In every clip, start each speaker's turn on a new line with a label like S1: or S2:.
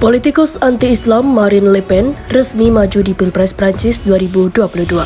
S1: Politikus anti-Islam Marine Le Pen resmi maju di Pilpres Prancis 2022.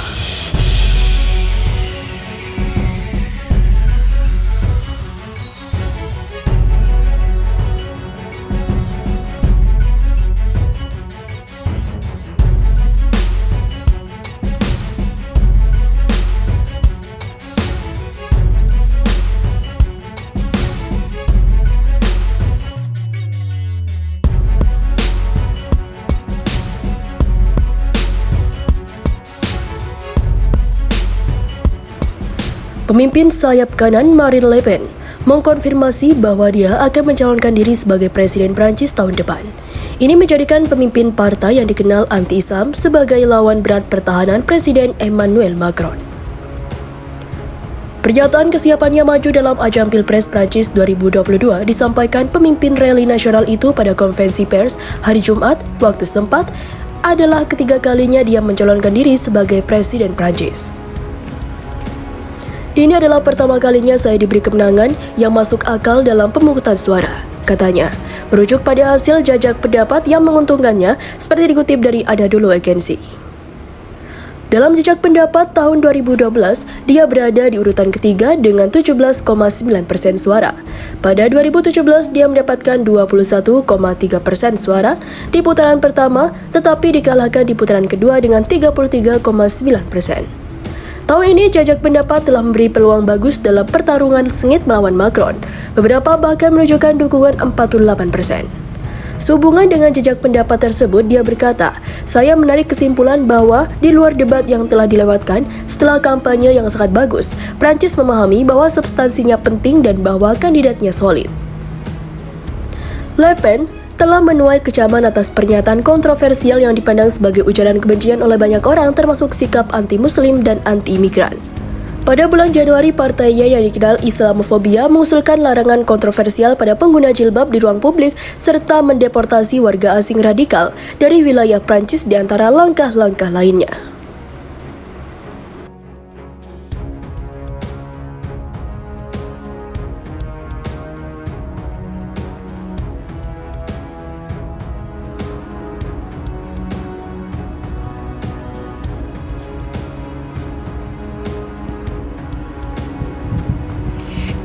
S1: Pemimpin sayap kanan Marine Le Pen mengkonfirmasi bahwa dia akan mencalonkan diri sebagai Presiden Prancis tahun depan. Ini menjadikan pemimpin partai yang dikenal anti-Islam sebagai lawan berat pertahanan Presiden Emmanuel Macron. Pernyataan kesiapannya maju dalam ajang Pilpres Prancis 2022 disampaikan pemimpin rally nasional itu pada konferensi pers hari Jumat waktu setempat adalah ketiga kalinya dia mencalonkan diri sebagai Presiden Prancis. Ini adalah pertama kalinya saya diberi kemenangan yang masuk akal dalam pemungutan suara, katanya, merujuk pada hasil jajak pendapat yang menguntungkannya seperti dikutip dari Anadolu Agency. Dalam jajak pendapat tahun 2012, dia berada di urutan ketiga dengan 17,9% suara. Pada 2017, dia mendapatkan 21,3% suara di putaran pertama, tetapi dikalahkan di putaran kedua dengan 33,9%. Tahun ini jajak pendapat telah memberi peluang bagus dalam pertarungan sengit melawan Macron. Beberapa bahkan menunjukkan dukungan 48%. Sehubungan dengan jajak pendapat tersebut, dia berkata, "Saya menarik kesimpulan bahwa di luar debat yang telah dilewatkan setelah kampanye yang sangat bagus, Prancis memahami bahwa substansinya penting dan bahwa kandidatnya solid." Le Pen telah menuai kecaman atas pernyataan kontroversial yang dipandang sebagai ujaran kebencian oleh banyak orang, termasuk sikap anti-muslim dan anti-imigran. Pada bulan Januari, partainya yang dikenal Islamofobia mengusulkan larangan kontroversial pada pengguna jilbab di ruang publik serta mendeportasi warga asing radikal dari wilayah Prancis di antara langkah-langkah lainnya.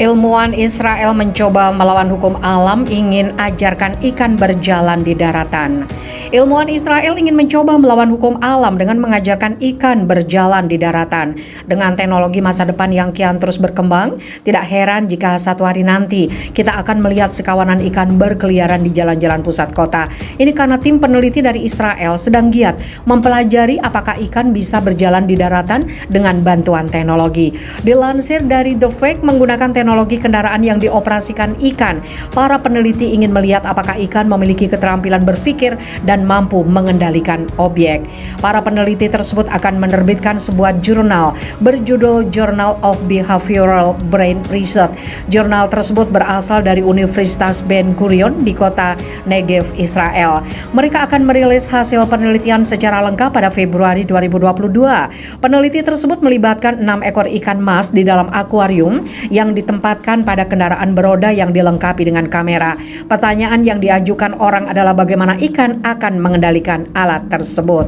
S2: Ilmuwan Israel mencoba melawan hukum alam, ingin ajarkan ikan berjalan di daratan. Ilmuwan Israel ingin mencoba melawan hukum alam dengan mengajarkan ikan berjalan di daratan. Dengan teknologi masa depan yang kian terus berkembang, tidak heran jika satu hari nanti kita akan melihat sekawanan ikan berkeliaran di jalan-jalan pusat kota. Ini karena tim peneliti dari Israel sedang giat mempelajari apakah ikan bisa berjalan di daratan dengan bantuan teknologi. Dilansir dari The Fact, menggunakan teknologi kendaraan yang dioperasikan ikan, para peneliti ingin melihat apakah ikan memiliki keterampilan berpikir dan mampu mengendalikan objek. Para peneliti tersebut akan menerbitkan sebuah jurnal berjudul Journal of Behavioral Brain Research. Jurnal tersebut berasal dari Universitas Ben Gurion di kota Negev, Israel. Mereka akan merilis hasil penelitian secara lengkap pada Februari 2022. Peneliti tersebut melibatkan 6 ekor ikan mas di dalam akuarium yang ditempatkan pada kendaraan beroda yang dilengkapi dengan kamera. Pertanyaan yang diajukan orang adalah bagaimana ikan akan mengendalikan alat tersebut.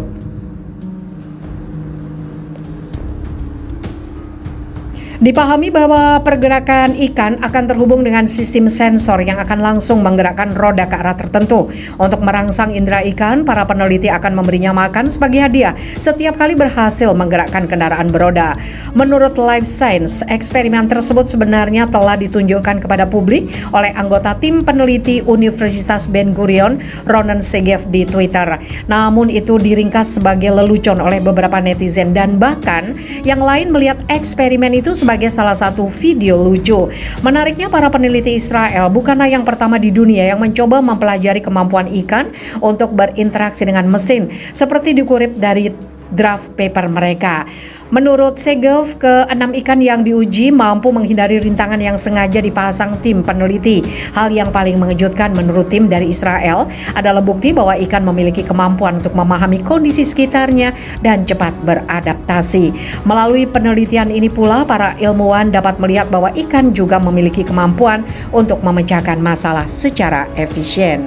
S2: Dipahami bahwa pergerakan ikan akan terhubung dengan sistem sensor yang akan langsung menggerakkan roda ke arah tertentu. Untuk merangsang indera ikan, para peneliti akan memberinya makan sebagai hadiah setiap kali berhasil menggerakkan kendaraan beroda. Menurut Life Science, eksperimen tersebut sebenarnya telah ditunjukkan kepada publik oleh anggota tim peneliti Universitas Ben Gurion, Ronen Segev, di Twitter. Namun itu diringkas sebagai lelucon oleh beberapa netizen dan bahkan yang lain melihat eksperimen itu sebagai salah satu video lucu. Menariknya, para peneliti Israel bukanlah yang pertama di dunia yang mencoba mempelajari kemampuan ikan untuk berinteraksi dengan mesin, seperti dikutip dari draft paper mereka. Menurut Segev, ke-6 ikan yang diuji mampu menghindari rintangan yang sengaja dipasang tim peneliti. Hal yang paling mengejutkan menurut tim dari Israel adalah bukti bahwa ikan memiliki kemampuan untuk memahami kondisi sekitarnya dan cepat beradaptasi. Melalui penelitian ini pula, para ilmuwan dapat melihat bahwa ikan juga memiliki kemampuan untuk memecahkan masalah secara efisien.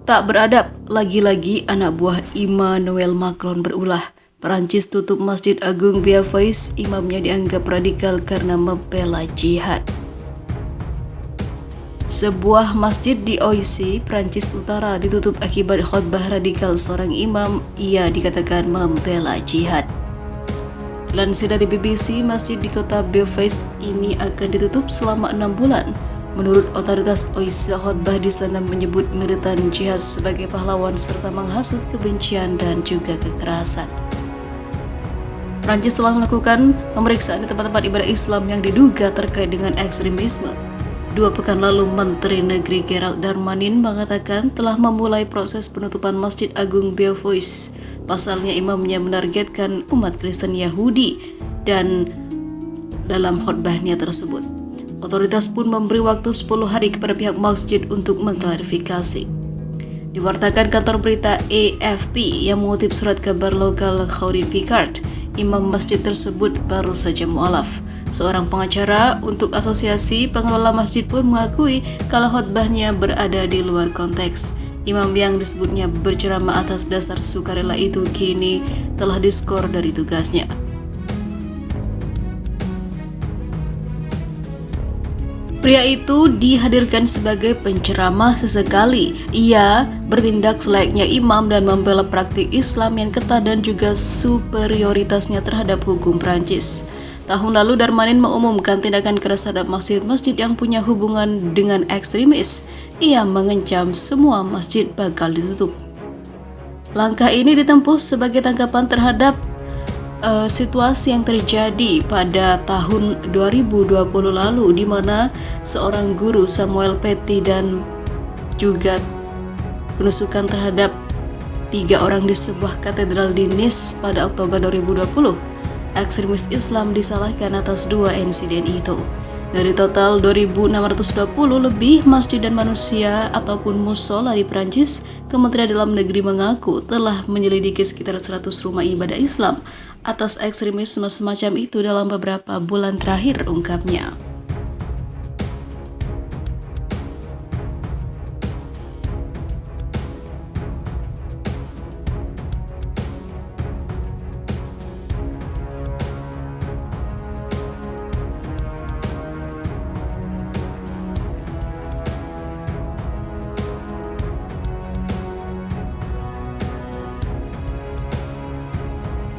S3: Tak beradab, lagi-lagi anak buah Emmanuel Macron berulah. Perancis tutup Masjid Agung Béatrice, imamnya dianggap radikal karena membela jihad. Sebuah masjid di Oise, Perancis Utara ditutup akibat khotbah radikal seorang imam, ia dikatakan membela jihad. Dilansir dari BBC, masjid di kota Béatrice ini akan ditutup selama 6 bulan. Menurut otoritas Oise, khotbah di sana menyebut militan jihad sebagai pahlawan serta menghasut kebencian dan juga kekerasan. Prancis telah melakukan pemeriksaan di tempat-tempat ibadah Islam yang diduga terkait dengan ekstremisme. 2 pekan lalu, Menteri Negeri Gerald Darmanin mengatakan telah memulai proses penutupan Masjid Agung Béatrice. Pasalnya imamnya menargetkan umat Kristen Yahudi dan dalam khotbahnya tersebut. Otoritas pun memberi waktu 10 hari kepada pihak masjid untuk mengklarifikasi. Diwartakan kantor berita AFP yang mengutip surat kabar lokal Khalid Picard, imam masjid tersebut baru saja mualaf. Seorang pengacara untuk asosiasi pengelola masjid pun mengakui kalau khotbahnya berada di luar konteks. Imam yang disebutnya berceramah atas dasar sukarela itu kini telah diskor dari tugasnya. Pria itu dihadirkan sebagai penceramah sesekali. Ia bertindak selayaknya imam dan membela praktik Islam yang ketat dan juga superioritasnya terhadap hukum Prancis. Tahun lalu Darmanin mengumumkan tindakan keras terhadap masjid-masjid yang punya hubungan dengan ekstremis. Ia mengancam semua masjid bakal ditutup. Langkah ini ditempuh sebagai tanggapan terhadap situasi yang terjadi pada tahun 2020 lalu di mana seorang guru Samuel Paty dan juga penusukan terhadap 3 orang di sebuah katedral di Nice pada Oktober 2020. Ekstremis Islam disalahkan atas 2 insiden itu. Dari total 2.620 lebih masjid dan manusia ataupun musola di Prancis, Kementerian Dalam Negeri mengaku telah menyelidiki sekitar 100 rumah ibadah Islam atas ekstremisme semacam itu dalam beberapa bulan terakhir, ungkapnya.